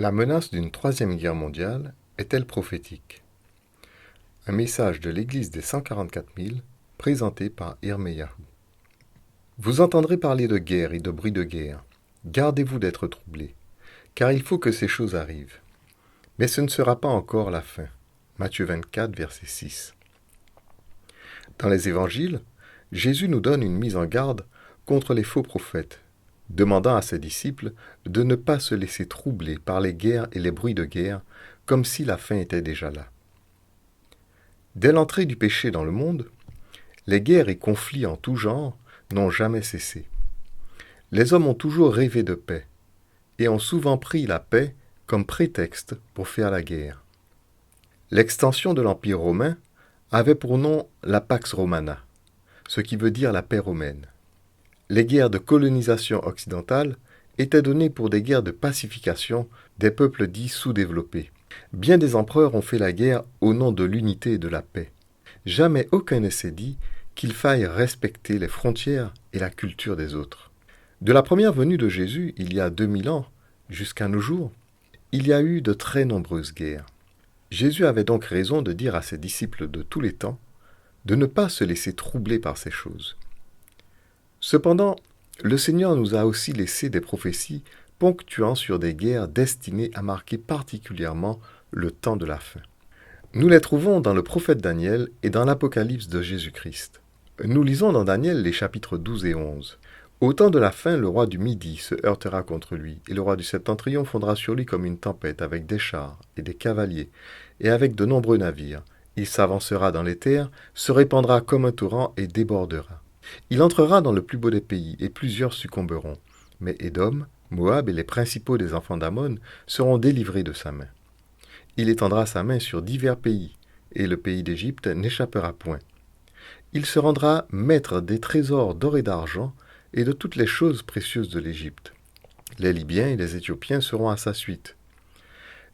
La menace d'une troisième guerre mondiale est-elle prophétique? Un message de l'Église des 144 000, présenté par Irmeyahu. Vous entendrez parler de guerre et de bruit de guerre. Gardez-vous d'être troublés, car il faut que ces choses arrivent. Mais ce ne sera pas encore la fin. Matthieu 24, verset 6. Dans les évangiles, Jésus nous donne une mise en garde contre les faux prophètes, demandant à ses disciples de ne pas se laisser troubler par les guerres et les bruits de guerre, comme si la fin était déjà là. Dès l'entrée du péché dans le monde, les guerres et conflits en tout genre n'ont jamais cessé. Les hommes ont toujours rêvé de paix, et ont souvent pris la paix comme prétexte pour faire la guerre. L'extension de l'Empire romain avait pour nom la Pax Romana, ce qui veut dire la paix romaine. Les guerres de colonisation occidentale étaient données pour des guerres de pacification des peuples dits sous-développés. Bien des empereurs ont fait la guerre au nom de l'unité et de la paix. Jamais aucun ne s'est dit qu'il faille respecter les frontières et la culture des autres. De la première venue de Jésus, il y a 2000 ans, jusqu'à nos jours, il y a eu de très nombreuses guerres. Jésus avait donc raison de dire à ses disciples de tous les temps de ne pas se laisser troubler par ces choses. Cependant, le Seigneur nous a aussi laissé des prophéties ponctuant sur des guerres destinées à marquer particulièrement le temps de la fin. Nous les trouvons dans le prophète Daniel et dans l'Apocalypse de Jésus-Christ. Nous lisons dans Daniel les chapitres 12 et 11. Au temps de la fin, le roi du Midi se heurtera contre lui, et le roi du Septentrion fondra sur lui comme une tempête, avec des chars et des cavaliers, et avec de nombreux navires. Il s'avancera dans les terres, se répandra comme un torrent et débordera. Il entrera dans le plus beau des pays, et plusieurs succomberont. Mais Édom, Moab et les principaux des enfants d'Ammon seront délivrés de sa main. Il étendra sa main sur divers pays, et le pays d'Égypte n'échappera point. Il se rendra maître des trésors d'or et d'argent, et de toutes les choses précieuses de l'Égypte. Les Libyens et les Éthiopiens seront à sa suite.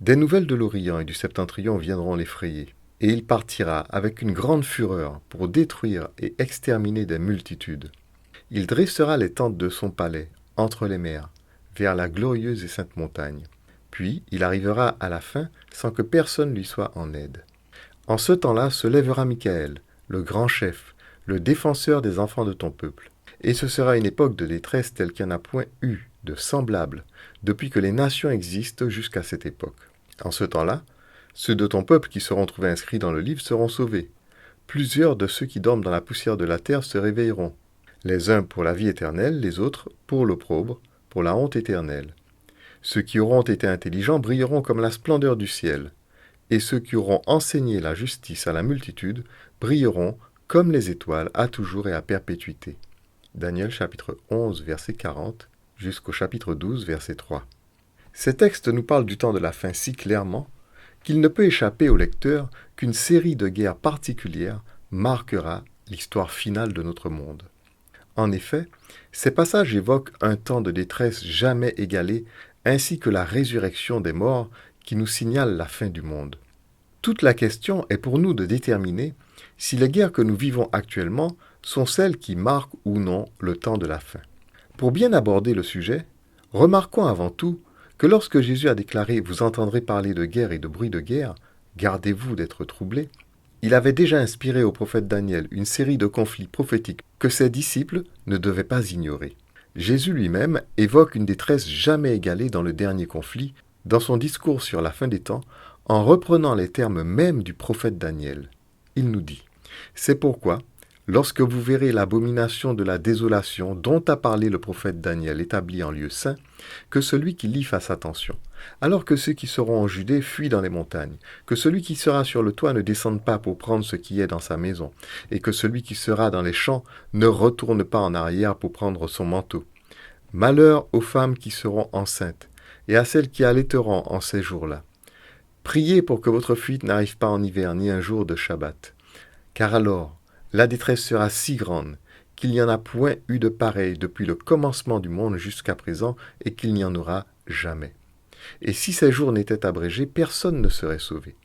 Des nouvelles de l'Orient et du Septentrion viendront l'effrayer, et il partira avec une grande fureur pour détruire et exterminer des multitudes. Il dressera les tentes de son palais entre les mers, vers la glorieuse et sainte montagne. Puis il arrivera à la fin sans que personne lui soit en aide. En ce temps-là se lèvera Michaël, le grand chef, le défenseur des enfants de ton peuple. Et ce sera une époque de détresse telle qu'il n'y en a point eu de semblable depuis que les nations existent jusqu'à cette époque. En ce temps-là, ceux de ton peuple qui seront trouvés inscrits dans le livre seront sauvés. Plusieurs de ceux qui dorment dans la poussière de la terre se réveilleront. Les uns pour la vie éternelle, les autres pour l'opprobre, pour la honte éternelle. Ceux qui auront été intelligents brilleront comme la splendeur du ciel, et ceux qui auront enseigné la justice à la multitude brilleront comme les étoiles à toujours et à perpétuité. Daniel chapitre 11, verset 40, jusqu'au chapitre 12, verset 3. Ces textes nous parlent du temps de la fin si clairement qu'il ne peut échapper au lecteur qu'une série de guerres particulières marquera l'histoire finale de notre monde. En effet, ces passages évoquent un temps de détresse jamais égalé, ainsi que la résurrection des morts qui nous signale la fin du monde. Toute la question est pour nous de déterminer si les guerres que nous vivons actuellement sont celles qui marquent ou non le temps de la fin. Pour bien aborder le sujet, remarquons avant tout que lorsque Jésus a déclaré « Vous entendrez parler de guerre et de bruit de guerre, gardez-vous d'être troublés », il avait déjà inspiré au prophète Daniel une série de conflits prophétiques que ses disciples ne devaient pas ignorer. Jésus lui-même évoque une détresse jamais égalée dans le dernier conflit, dans son discours sur la fin des temps, en reprenant les termes mêmes du prophète Daniel. Il nous dit « C'est pourquoi, lorsque vous verrez l'abomination de la désolation dont a parlé le prophète Daniel établi en lieu saint, que celui qui lit fasse attention, alors que ceux qui seront en Judée fuient dans les montagnes, que celui qui sera sur le toit ne descende pas pour prendre ce qui est dans sa maison, et que celui qui sera dans les champs ne retourne pas en arrière pour prendre son manteau. Malheur aux femmes qui seront enceintes, et à celles qui allaiteront en ces jours-là. Priez pour que votre fuite n'arrive pas en hiver ni un jour de Shabbat, car alors la détresse sera si grande qu'il n'y en a point eu de pareil depuis le commencement du monde jusqu'à présent et qu'il n'y en aura jamais. Et si ces jours n'étaient abrégés, personne ne serait sauvé.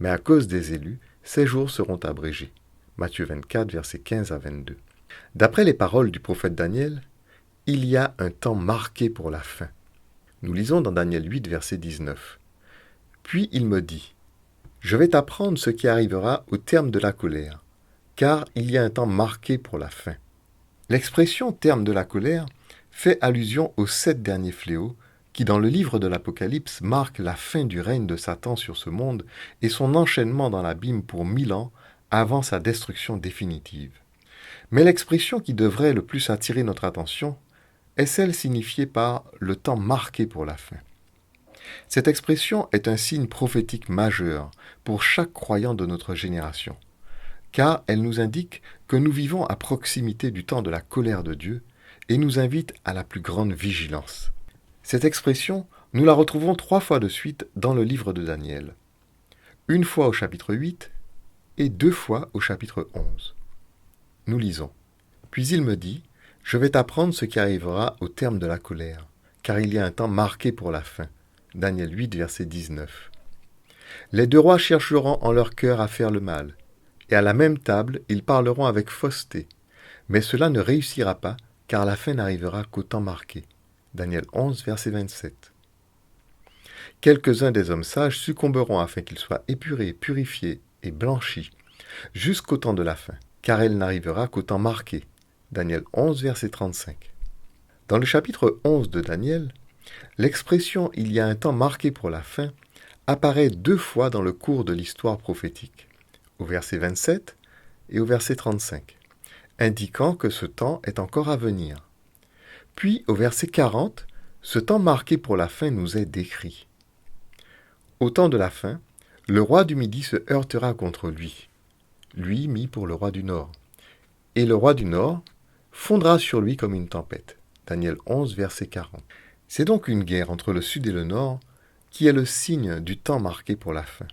Mais à cause des élus, ces jours seront abrégés. Matthieu 24, versets 15 à 22. D'après les paroles du prophète Daniel, il y a un temps marqué pour la fin. Nous lisons dans Daniel 8, verset 19. Puis il me dit, « Je vais t'apprendre ce qui arrivera au terme de la colère, car il y a un temps marqué pour la fin. » L'expression « terme de la colère » fait allusion aux 7 derniers fléaux qui, dans le livre de l'Apocalypse, marquent la fin du règne de Satan sur ce monde et son enchaînement dans l'abîme pour 1000 ans avant sa destruction définitive. Mais l'expression qui devrait le plus attirer notre attention est celle signifiée par « le temps marqué pour la fin ». Cette expression est un signe prophétique majeur pour chaque croyant de notre génération, car elle nous indique que nous vivons à proximité du temps de la colère de Dieu et nous invite à la plus grande vigilance. Cette expression, nous la retrouvons 3 fois de suite dans le livre de Daniel. Une fois au chapitre 8 et 2 fois au chapitre 11. Nous lisons. « Puis il me dit, je vais t'apprendre ce qui arrivera au terme de la colère, car il y a un temps marqué pour la fin. » Daniel 8, verset 19. « Les 2 rois chercheront en leur cœur à faire le mal, et à la même table ils parleront avec fausseté, mais cela ne réussira pas, car la fin n'arrivera qu'au temps marqué. » Daniel 11, verset 27. Quelques-uns des hommes sages succomberont afin qu'ils soient épurés, purifiés et blanchis, jusqu'au temps de la fin, car elle n'arrivera qu'au temps marqué. Daniel 11, verset 35. Dans le chapitre 11 de Daniel, l'expression « il y a un temps marqué pour la fin » apparaît 2 fois dans le cours de l'histoire prophétique, au verset 27 et au verset 35, indiquant que ce temps est encore à venir. Puis, au verset 40, ce temps marqué pour la fin nous est décrit. Au temps de la fin, le roi du Midi se heurtera contre lui, lui mis pour le roi du Nord, et le roi du Nord fondra sur lui comme une tempête. Daniel 11, verset 40. C'est donc une guerre entre le Sud et le Nord qui est le signe du temps marqué pour la fin.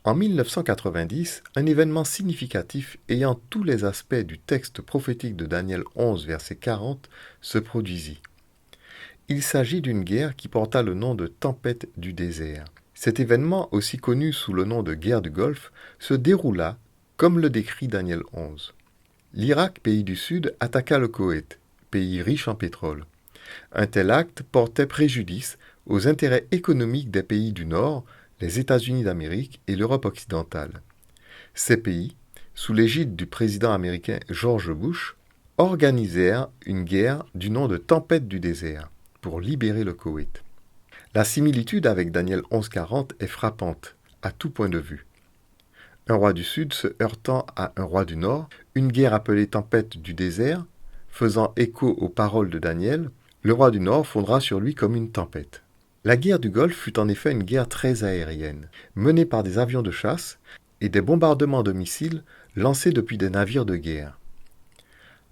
En 1990, un événement significatif ayant tous les aspects du texte prophétique de Daniel 11, verset 40, se produisit. Il s'agit d'une guerre qui porta le nom de tempête du désert. Cet événement, aussi connu sous le nom de guerre du Golfe, se déroula comme le décrit Daniel 11. L'Irak, pays du Sud, attaqua le Koweït, pays riche en pétrole. Un tel acte portait préjudice aux intérêts économiques des pays du Nord, les États-Unis d'Amérique et l'Europe occidentale. Ces pays, sous l'égide du président américain George Bush, organisèrent une guerre du nom de tempête du désert pour libérer le Koweït. La similitude avec Daniel 11.40 est frappante, à tout point de vue. Un roi du Sud se heurtant à un roi du Nord, une guerre appelée tempête du désert, faisant écho aux paroles de Daniel, le roi du Nord fondra sur lui comme une tempête. La guerre du Golfe fut en effet une guerre très aérienne, menée par des avions de chasse et des bombardements de missiles lancés depuis des navires de guerre.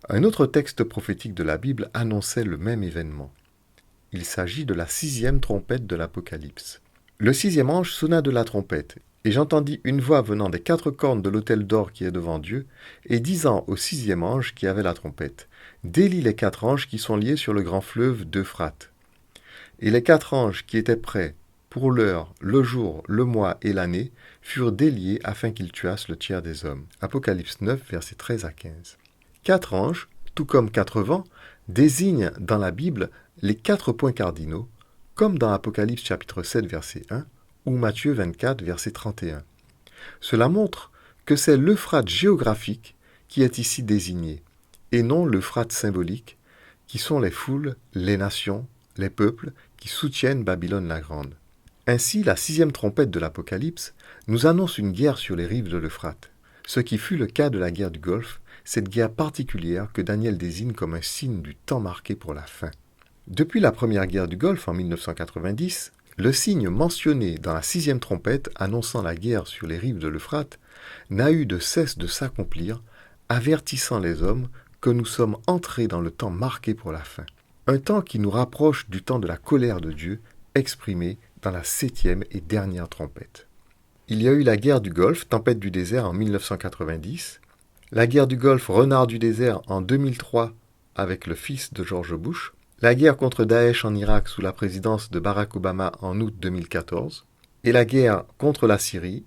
Un autre texte prophétique de la Bible annonçait le même événement. Il s'agit de la 6e trompette de l'Apocalypse. Le 6e ange sonna de la trompette, et j'entendis une voix venant des 4 cornes de l'autel d'or qui est devant Dieu, et disant au 6e ange qui avait la trompette, « Délie les 4 anges qui sont liés sur le grand fleuve d'Euphrate. » Et les 4 anges qui étaient prêts, pour l'heure, le jour, le mois et l'année, furent déliés afin qu'ils tuassent le tiers des hommes. Apocalypse 9, versets 13 à 15. 4 anges, tout comme 4 vents, désignent dans la Bible les 4 points cardinaux, comme dans Apocalypse chapitre 7, verset 1, ou Matthieu 24, verset 31. Cela montre que c'est l'Euphrate géographique qui est ici désigné, et non l'Euphrate symbolique, qui sont les foules, les nations, les peuples qui soutiennent Babylone la Grande. Ainsi, la 6e trompette de l'Apocalypse nous annonce une guerre sur les rives de l'Euphrate, ce qui fut le cas de la guerre du Golfe, cette guerre particulière que Daniel désigne comme un signe du temps marqué pour la fin. Depuis la première guerre du Golfe en 1990, le signe mentionné dans la 6e trompette annonçant la guerre sur les rives de l'Euphrate n'a eu de cesse de s'accomplir, avertissant les hommes que nous sommes entrés dans le temps marqué pour la fin. Un temps qui nous rapproche du temps de la colère de Dieu, exprimé dans la 7e et dernière trompette. Il y a eu la guerre du Golfe, tempête du désert en 1990, la guerre du Golfe, renard du désert en 2003 avec le fils de George Bush, la guerre contre Daesh en Irak sous la présidence de Barack Obama en août 2014, et la guerre contre la Syrie,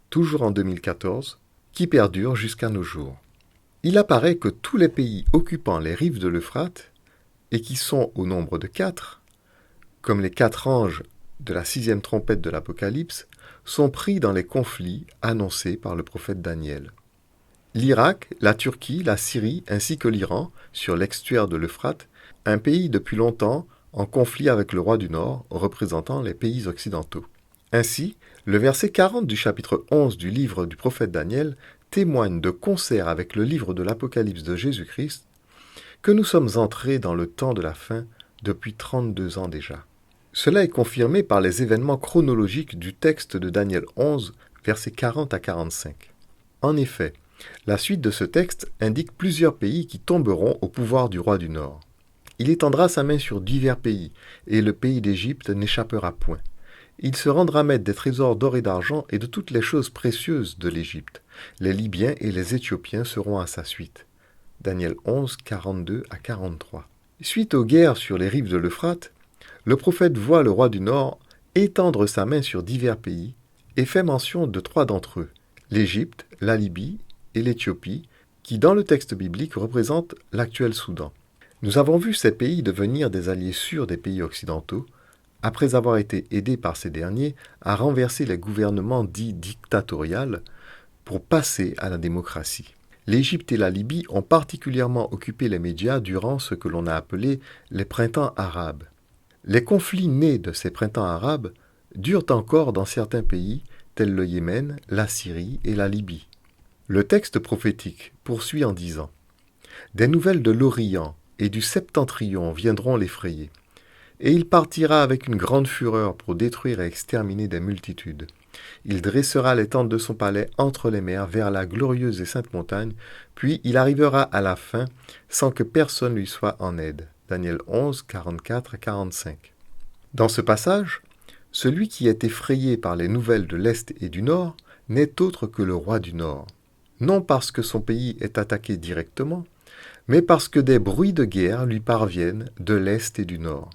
toujours en 2014, qui perdure jusqu'à nos jours. Il apparaît que tous les pays occupant les rives de l'Euphrate, et qui sont au nombre de 4, comme les 4 anges de la 6e trompette de l'Apocalypse, sont pris dans les conflits annoncés par le prophète Daniel. L'Irak, la Turquie, la Syrie ainsi que l'Iran, sur l'extuaire de l'Euphrate, un pays depuis longtemps en conflit avec le roi du Nord, représentant les pays occidentaux. Ainsi, le verset 40 du chapitre 11 du livre du prophète Daniel témoigne de concert avec le livre de l'Apocalypse de Jésus-Christ que nous sommes entrés dans le temps de la fin depuis 32 ans déjà. Cela est confirmé par les événements chronologiques du texte de Daniel 11, versets 40 à 45. En effet, la suite de ce texte indique plusieurs pays qui tomberont au pouvoir du roi du Nord. Il étendra sa main sur divers pays, et le pays d'Égypte n'échappera point. Il se rendra maître des trésors d'or et d'argent et de toutes les choses précieuses de l'Égypte. Les Libyens et les Éthiopiens seront à sa suite. Daniel 11, 42 à 43. Suite aux guerres sur les rives de l'Euphrate, le prophète voit le roi du Nord étendre sa main sur divers pays et fait mention de 3 d'entre eux, l'Égypte, la Libye et l'Éthiopie, qui dans le texte biblique représentent l'actuel Soudan. Nous avons vu ces pays devenir des alliés sûrs des pays occidentaux, après avoir été aidés par ces derniers à renverser les gouvernements dits dictatoriaux pour passer à la démocratie. L'Égypte et la Libye ont particulièrement occupé les médias durant ce que l'on a appelé les printemps arabes. Les conflits nés de ces printemps arabes durent encore dans certains pays tels le Yémen, la Syrie et la Libye. Le texte prophétique poursuit en disant « Des nouvelles de l'Orient et du septentrion viendront l'effrayer, et il partira avec une grande fureur pour détruire et exterminer des multitudes. Il dressera les tentes de son palais entre les mers vers la glorieuse et sainte montagne, puis il arrivera à la fin sans que personne lui soit en aide. » Daniel 11, 44 à 45. Dans ce passage, celui qui est effrayé par les nouvelles de l'Est et du Nord n'est autre que le roi du Nord. Non parce que son pays est attaqué directement, mais parce que des bruits de guerre lui parviennent de l'Est et du Nord.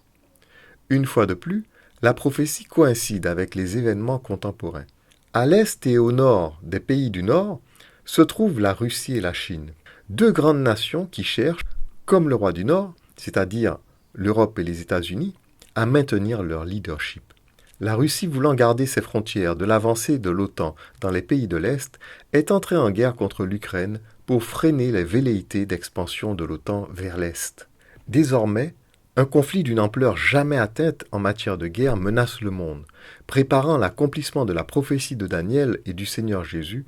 Une fois de plus, la prophétie coïncide avec les événements contemporains. À l'Est et au Nord des pays du Nord se trouvent la Russie et la Chine, 2 grandes nations qui cherchent, comme le roi du Nord, c'est-à-dire l'Europe et les États-Unis, à maintenir leur leadership. La Russie, voulant garder ses frontières de l'avancée de l'OTAN dans les pays de l'Est, est entrée en guerre contre l'Ukraine pour freiner les velléités d'expansion de l'OTAN vers l'Est. Désormais, un conflit d'une ampleur jamais atteinte en matière de guerre menace le monde, préparant l'accomplissement de la prophétie de Daniel et du Seigneur Jésus,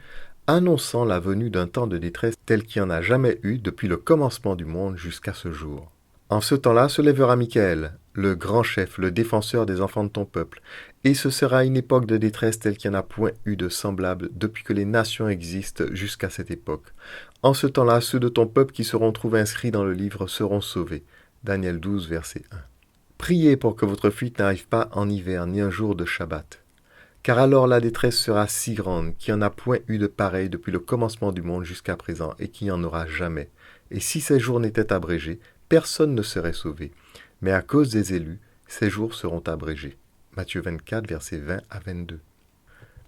annonçant la venue d'un temps de détresse tel qu'il n'y en a jamais eu depuis le commencement du monde jusqu'à ce jour. En ce temps-là se lèvera Michael, le grand chef, le défenseur des enfants de ton peuple, et ce sera une époque de détresse telle qu'il n'y en a point eu de semblable depuis que les nations existent jusqu'à cette époque. En ce temps-là, ceux de ton peuple qui seront trouvés inscrits dans le livre seront sauvés. Daniel 12, verset 1. Priez pour que votre fuite n'arrive pas en hiver ni un jour de Shabbat. Car alors la détresse sera si grande qu'il n'y en a point eu de pareil depuis le commencement du monde jusqu'à présent et qu'il n'y en aura jamais. Et si ces jours n'étaient abrégés, personne ne serait sauvé. Mais à cause des élus, ces jours seront abrégés. Matthieu 24, versets 20 à 22.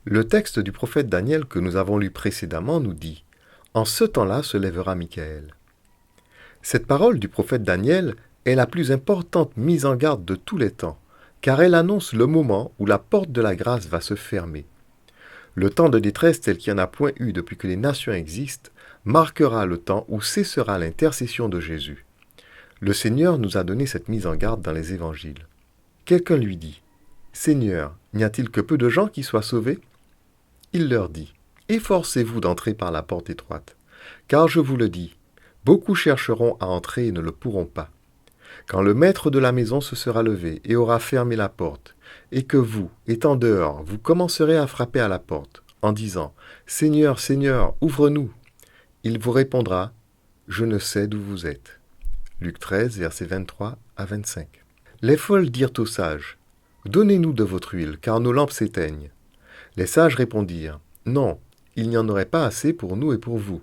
Le texte du prophète Daniel que nous avons lu précédemment nous dit « En ce temps-là se lèvera Michael ». Cette parole du prophète Daniel est la plus importante mise en garde de tous les temps, car elle annonce le moment où la porte de la grâce va se fermer. Le temps de détresse tel qu'il n'y en a point eu depuis que les nations existent marquera le temps où cessera l'intercession de Jésus. Le Seigneur nous a donné cette mise en garde dans les évangiles. Quelqu'un lui dit « Seigneur, n'y a-t-il que peu de gens qui soient sauvés ?» Il leur dit « Efforcez-vous d'entrer par la porte étroite, car je vous le dis, beaucoup chercheront à entrer et ne le pourront pas. Quand le maître de la maison se sera levé et aura fermé la porte, et que vous, étant dehors, vous commencerez à frapper à la porte, en disant « Seigneur, Seigneur, ouvre-nous !» Il vous répondra « Je ne sais d'où vous êtes. » Luc 13, versets 23 à 25. Les folles dirent aux sages « Donnez-nous de votre huile, car nos lampes s'éteignent. » Les sages répondirent « Non, il n'y en aurait pas assez pour nous et pour vous.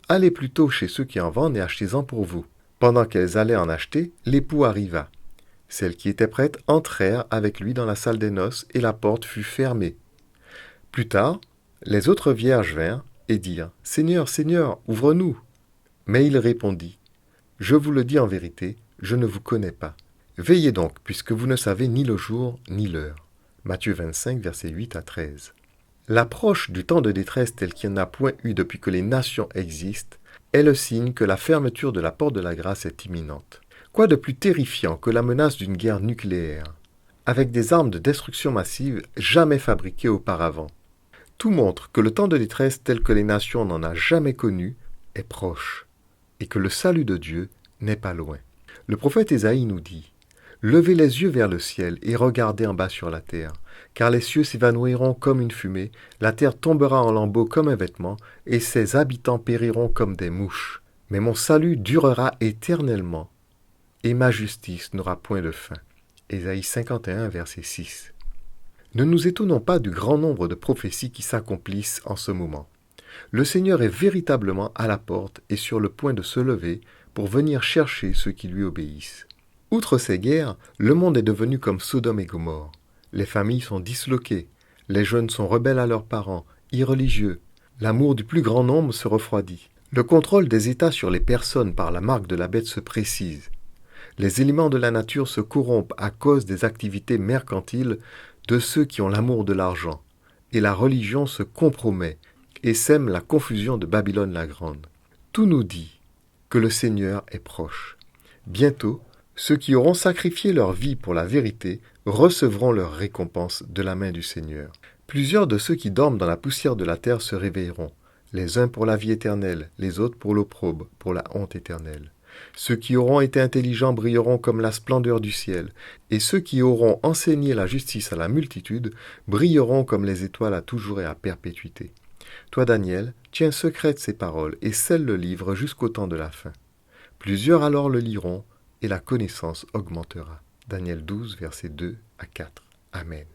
Allez plutôt chez ceux qui en vendent et achetez-en pour vous. » Pendant qu'elles allaient en acheter, l'époux arriva. Celles qui étaient prêtes entrèrent avec lui dans la salle des noces et la porte fut fermée. Plus tard, les autres vierges vinrent et dirent « Seigneur, Seigneur, ouvre-nous !» Mais il répondit « Je vous le dis en vérité, je ne vous connais pas. Veillez donc, puisque vous ne savez ni le jour ni l'heure. Matthieu 25, versets 8 à 13. L'approche du temps de détresse tel qu'il n'y en a point eu depuis que les nations existent est le signe que la fermeture de la porte de la grâce est imminente. Quoi de plus terrifiant que la menace d'une guerre nucléaire, avec des armes de destruction massive jamais fabriquées auparavant? Tout montre que le temps de détresse tel que les nations n'en ont jamais connu est proche, et que le salut de Dieu n'est pas loin. Le prophète Ésaïe nous dit « Levez les yeux vers le ciel et regardez en bas sur la terre, car les cieux s'évanouiront comme une fumée, la terre tombera en lambeaux comme un vêtement, et ses habitants périront comme des mouches. Mais mon salut durera éternellement, et ma justice n'aura point de fin. » Ésaïe 51, verset 6. Ne nous étonnons pas du grand nombre de prophéties qui s'accomplissent en ce moment. Le Seigneur est véritablement à la porte et sur le point de se lever pour venir chercher ceux qui lui obéissent. Outre ces guerres, le monde est devenu comme Sodome et Gomorrhe. Les familles sont disloquées, les jeunes sont rebelles à leurs parents, irreligieux. L'amour du plus grand nombre se refroidit. Le contrôle des États sur les personnes par la marque de la bête se précise. Les éléments de la nature se corrompent à cause des activités mercantiles de ceux qui ont l'amour de l'argent, et la religion se compromet et sème la confusion de Babylone la Grande. Tout nous dit que le Seigneur est proche. Bientôt, ceux qui auront sacrifié leur vie pour la vérité recevront leur récompense de la main du Seigneur. Plusieurs de ceux qui dorment dans la poussière de la terre se réveilleront, les uns pour la vie éternelle, les autres pour l'opprobre, pour la honte éternelle. Ceux qui auront été intelligents brilleront comme la splendeur du ciel, et ceux qui auront enseigné la justice à la multitude brilleront comme les étoiles à toujours et à perpétuité. Toi, Daniel, tiens secrète ces paroles et scelle le livre jusqu'au temps de la fin. Plusieurs alors le liront, et la connaissance augmentera. Daniel 12, versets 2 à 4. Amen.